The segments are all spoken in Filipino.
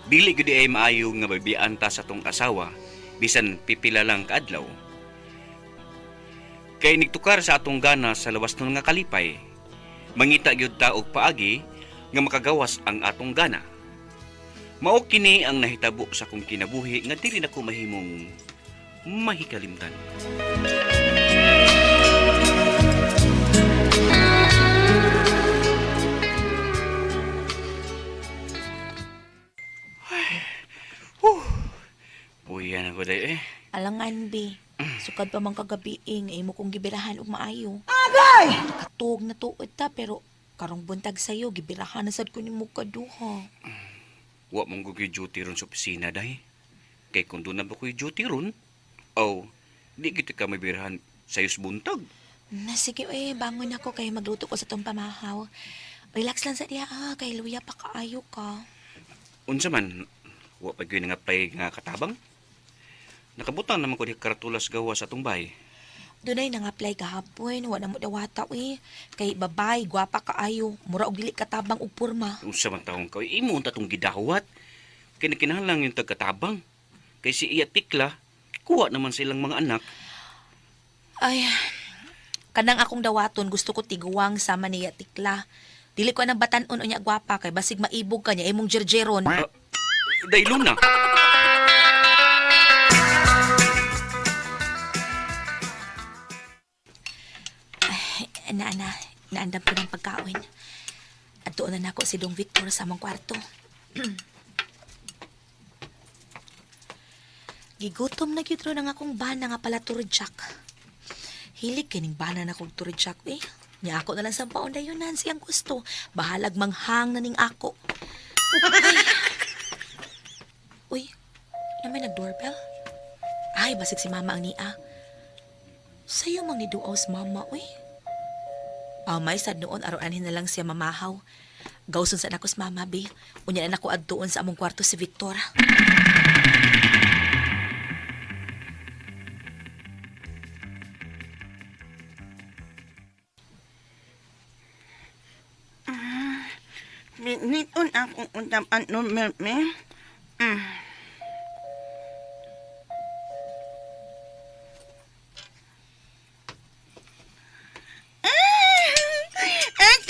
Dili gyud ay maayo nga babian ta sa tong asawa bisan pipila lang kaadlaw. Kay nigtukar sa atong gana sa lawas nun nga kalipay, mangita gyud ta og paagi nga makagawas ang atong gana. Mao kini ang nahitabo sa kong kinabuhi nga dili nako mahimong mahikalimtan. Puyan ako day eh. Alangan, be. Sukad pa man kagabiing, imo kong gibirahan og maayo. Agay! Nakatuog na tuod ta, pero karong buntag sa'yo, gibirahan na sad ko ni mo kaduha. Wa mong gugi duty ron sa opisina day. Kay kung doon na ba ko'y duty ron, di kita ka mabirahan sayos buntag. Na sige, bangon ako kay magluto ko sa tong pamahaw. Relax lang sa diya, kay luya pa kaayo ka. Unsa man, wa pa gyud nga apply nga katabang. Nakabutang naman ko di karatulas gawa sa atong bahay. Dunay nang apply kahapon, wala mo dawata kay babay, gwapa kaayo, mura og dili katabang og porma. Unsa man taong ka, imo unta tong gidawat. Kay nakinahanglan yung tagkatabang. Kay si iya tikla, kuha naman silang mga anak. Ay, kanang akong dawaton gusto ko tiguwang sama niya tikla. Dili ko nang batan-on unya gwapa kay basig maibog ka niya imong jerjeron. Dahil na. Naandam ko ng pagkaon. At doon na ako si Dong Victor sa among kwarto. Gigutom na gyud ron ang akong bana nga pala turjak. Hilig kining bana na kong turjak Nya ako na lang sa paon dayonan siyang gusto. Bahalag manghang na ning ako. Uy, naman nag-doorbell? Ay, basig si mama ang nia. Sa'yo mang niduaws mama, may sad noon aron-anhin na lang siya mamahaw. Gawson sa nakos mama, be. Unya na ako adtuon sa among kwarto si Victor. Niton akong untapan no, me.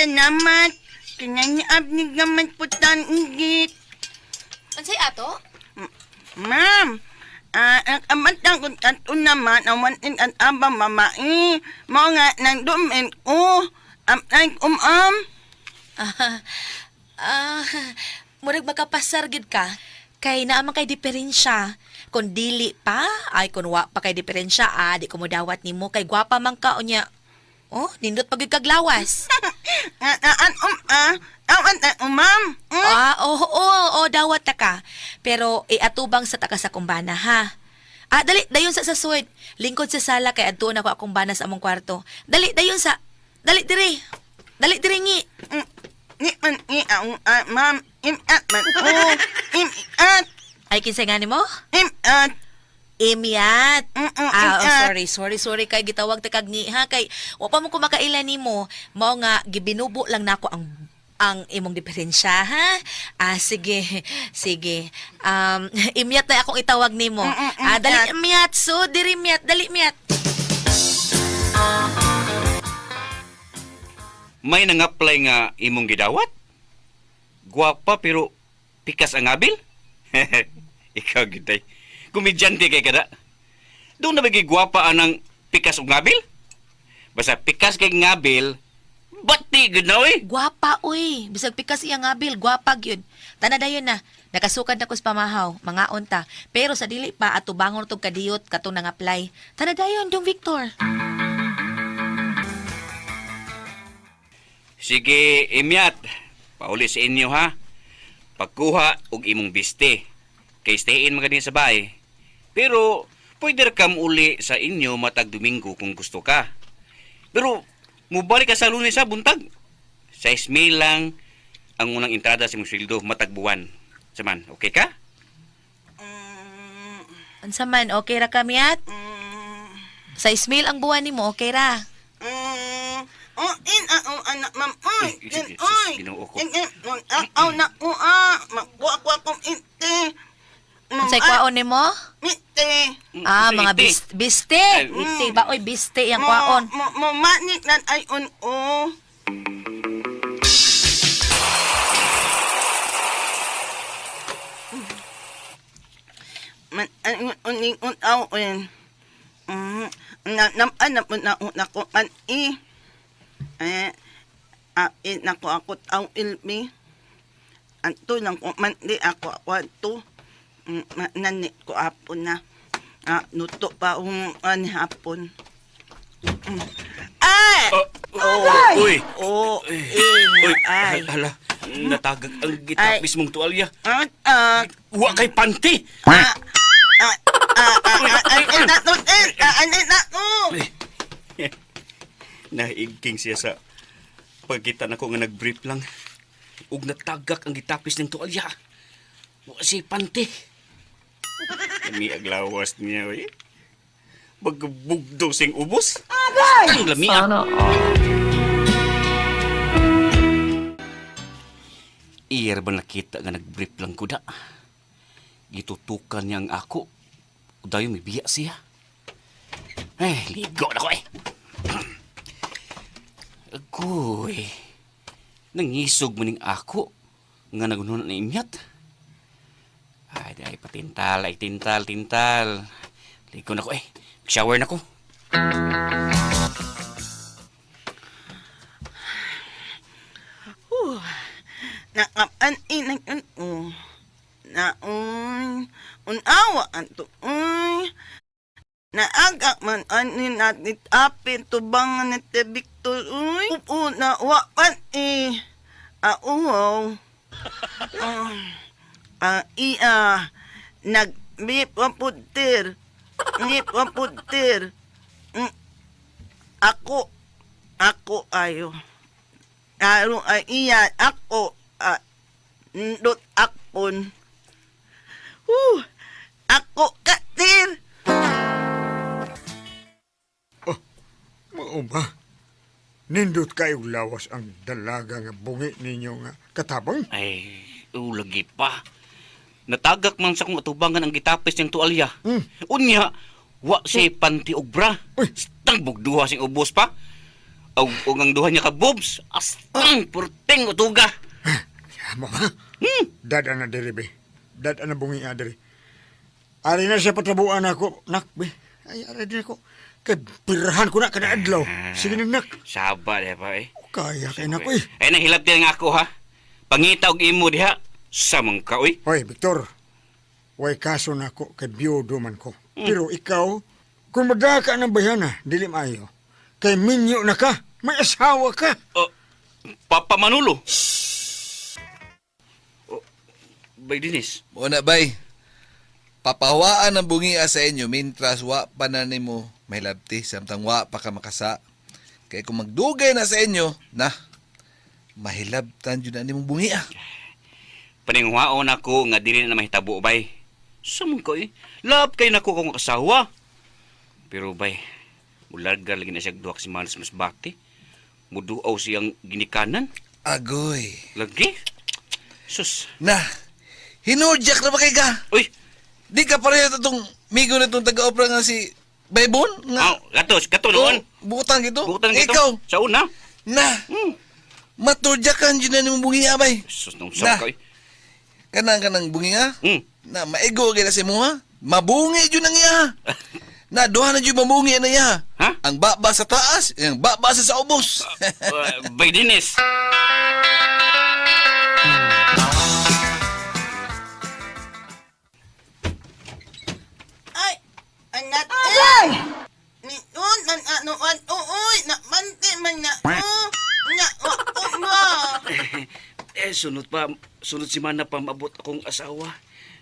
Salamat. Kinanyab ni gaman putan igit. Ansay ato? Ma'am, nakamatang kung kanto naman, awan in at aba mamai. Mao nga nang dumin ko. Murag makapasar gid ka. Kay naamang kay diferensya. Kung dili pa, ay kung wa pa kay diferensya, di ko mo dawat nimo kay gwapa man ka unya. Nindot pag kaglawas. Awan na ma'am. Dawat ta ka. Pero atubang sa taka sa kumbana, ha? Dali, dayon sa suwid. Lingkod sa sala kay adtuon ako akong bana sa among kwarto. Dali, dayon sa... Dali, diri. Dali, diri, ngi. Ma'am, imat man. Imat. Ay, kinsay nga mo? Imat. Imyat. Imyat. Sorry kay gitawag ta kag ni ha kay wa pa mo ko makailan nimo. Mao nga gibinubo lang nako ang imong diferensya ha. Sige. Imyat na akong itawag nimo. Dali imyat so diri imyat, dali imyat. May nang-apply nga imong gidawat? Gwapa pero pikas ang abil? Ikaw giday. Komedyante kay kada. Doon na bagi gwapa anang pikas ug ngabil? Basta pikas kay ngabil, bati gud na Gwapa bisag pikas iya ngabil, gwapa gyud. Tana dayon na. Nakasukad na ko sa pamahaw, mga unta. Pero sa dili pa ato bangon tog kadiyot katong nang-apply. Tana dayon Dong Victor. Sige, Imyat. Pauli sa inyo ha. Pagkuha og imong biste. Kay stayin magani sa bahay. Pero pwede ra kam uli sa inyo matag Domingo kung gusto ka. Pero mubalik ka sa Lunes sa buntag. 6,000 lang ang unang entrada sa imong sweldo matag buwan. Saman, okay ka? Unsa man, okay ra ka, Miat? Sa Ismail ang buwan nimo, okay ra? in ang anak ma'am. Ay, Uy, sige, uy. Ginoo ko. Aw na ko Makuha ko akong inte. Unsay kwaon nimo? Inte. Mga biste. Ay, Biste ba oy biste yang kwaon. Manik nan ay un-o. Man uning un-aw en. Anak mo na ko man nako ako aw ilmi. Anto lang ko man di ako to. Nani ko apon na. Nuto pa ani hapon. Ay! Uy! Uy! Ay! Hala, natagag ang gitapis mong tuwalya. Wa kay panty! Naigking siya sa pagkita na ko nga nag-brief lang. Ug natagak ang gitapis ng tuwalya. Wa si panty. Kami aglawas niya, oy. Magbugdo sing ubos. Ang lami ah. Iyar ba nakita nga nag-brief lang ko da? Gitutukan niya ang ako. Udayo may biya siya. Ligo na ko eh. Agoy. Nangisog mo ning ako. Nga nagununan na imyat. Ay, patintal. Ay, tintal. Ligo na ko eh. Shower na ko. Nakapan inang unawa anto naagak man anin natit apin tubangan ni te Victor na wapan auwaw nagbip waputir ako ayo Aro ay iyan ako ndot akpon. Ako katir. Mao ba? Nindot kayo lawas ang dalaga nga bungi ninyo nga katabang? Ay, lagi pa. Natagak man sa kong atubangan ang gitapis ng tuwalya. Unya, wa si panty og bra. Uy. Stang bugduha sing ubos pa. Og ang duha niya ka bobs. Astang purting utuga. Mo ba? Dada na diri be. Dada na bungi diri. Ari na siya patabuan ako, nak be. Ay ari din ako. Kay pirahan ko na kada adlaw. Sige na nak. Saba de pa eh. Kaya kay nak oy. Ay nahilap din nga ako ha. Pangita og imo diha. Samang ka oy. Hoy, Victor. Way kaso na ako kay biyudo man ko. Pero ikaw, kung madaka ng bayana, dili maayo. Kay minyo na ka. May asawa ka. Papa Manolo. Bay Dinis. Muna bay, papahawaan ang bungia sa inyo mintras wa pa na nimo may labti samtang wa pa ka makasa. Kaya kung magdugay na sa inyo, mahilabtan yun na nimong bungia. Paningwaon ako nga dili na mahitabo bay. Samang ko eh. Love kay nako kong asawa. Pero bay, mulaga lagi na siya duwak si Manas mas bakti. Muduaw siyang ginikanan. Agoy. Lagi? Sus. Na, hinudyak na ba kay ka? Uy! Di ka pareho itong migo na itong taga-opera nga si Baybon? Kato noon. Butang ito? Butang ito. Ikaw? Sa una. Na, matudyakan yun na nimong bungia bay. Sus, nung Na. sab ko eh. Kanang bungia? Hmm. Na maigo gila si mo ha? Mabungi yun ang iya. Na duha na yun mabungi na iya. Ha? Ang baba sa taas, ang baba sa ubos. Bay Dinis. Ay, anak. Ay! Niyon, uy, na mante man na. Sunod si Mana pa maabot akong asawa.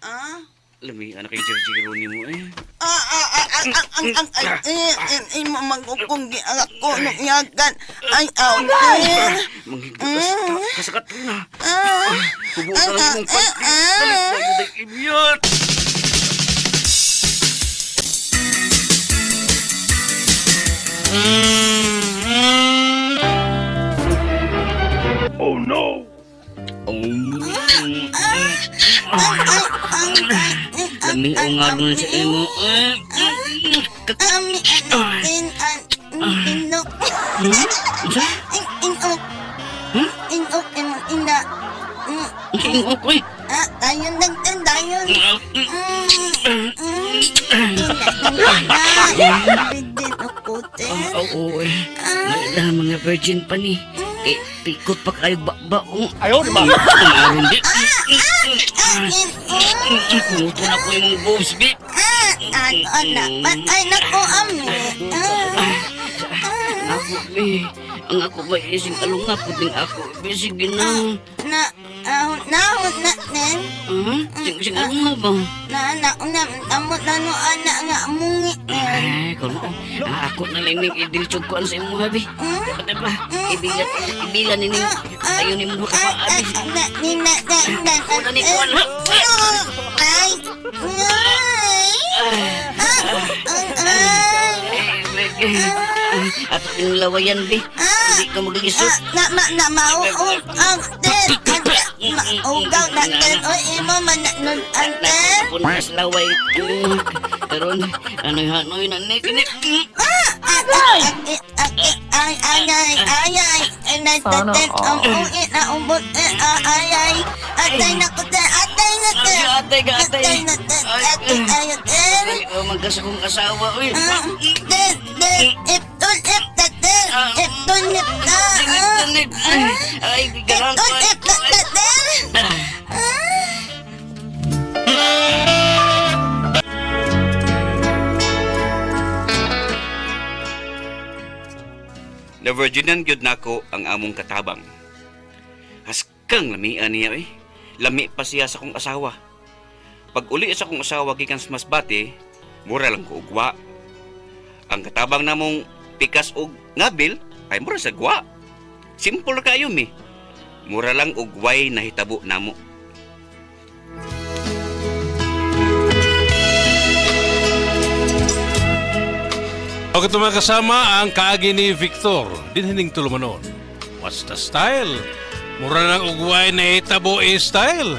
Ah? Lami, anak yung chirchiro ni mo eh. Magukong ako nung yagan. Ay, Manghigit kasakat ko na. Kubuot na lang mong pagkit. Balik na yun ay imyat. Lami ang nga nun sa imo. Ami anatin ang inok. Inok. Inok imong ina. Tingog ko eh. Dayon nagtan dayon. Bidin ako ten. Oo eh. May ilang mga virgin pa ni. Eh, pikot pa kayo baong. Ayaw, di ba? Ang aron di. Kumuto na ko yung boobs, bi. Patay na ko ami. Ako, bi. Ang ako ba ising alungapot din ako. Bi, sige na. Nahon na nen. Sing alungap ba? Amot na no anak nga amungi. Ay, kuno. Ako na lang ning idiltsugkuan sa imo, habi. Pati ba? Ibilan ni ning ayo ni mo ka pa, abi. Una ni kuan, ha? Ay. At yung lawayan, bi. Hindi ka magigisot. Mauog ang ten. Maugaw na ten. O imo mananod ang ten. Punas laway. Karon, anoy-hanoy na ni kini. Ay. Nagtaten ang uwi na umbot. Ay. Atay na ko ten. Atay na ten. Atay ka, atay. Atay na ten. Atay ten. Ay, magkasa kong asawa, uy. Ten. Iptol ipta ten. Iptol ipta. Ay, garang ko. Iptol ipta ten. Na virginan gyud nako ang among katabang. Haskang lamian niya eh. Lami pa siya sa kong asawa. Pag uli sa kong asawa gikan sa Masbate, mura lang ko ugwa. Ang katabang namong pikas og ngabil ay mura sa gwa. Simple kayo mi. Mura lang ugway na hitabo namo. O ito mga kasama ang kaagi ni Victor, dinhining tulumanon. What's the style? Mura ng ugway na itabo style.